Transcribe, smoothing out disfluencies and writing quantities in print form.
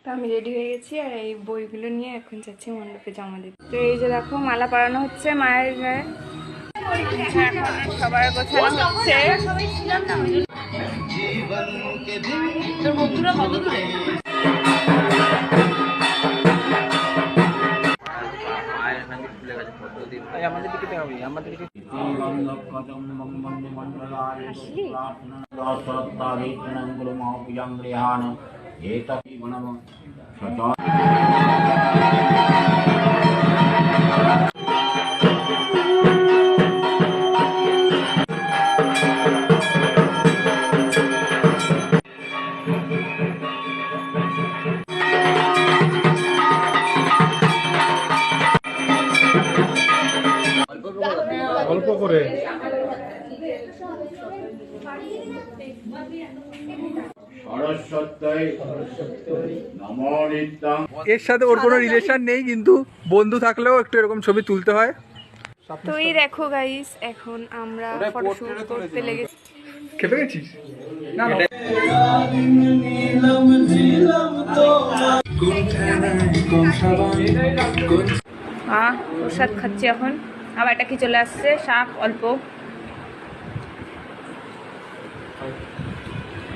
তো আমি রেডি হয়ে গেছি আর এই বইগুলো নিয়ে এখন যাচ্ছি মণ্ডপে জমা দিতে। তো এই যে দেখো মালা পরানো হচ্ছে মায়ের গায়ে, এখন সবার গোছানো হচ্ছে। তোর বন্ধুরা কত দূরে? আমাদের দিকে হবে আমাদের দিকে অল্প করে এর সাথে ওর কোনো রিলেশন নেই, কিন্তু বন্ধু থাকলেও একটু এরকম ছবি তুলতে হয়। তো এই দেখো গাইস, এখন আমরা ফটোশুট করতে লেগেছি। খেপে গেছিস? না না, প্রসাদ খাচ্ছি এখন। আবার এটা কি চলে আসছে, শাক অল্প।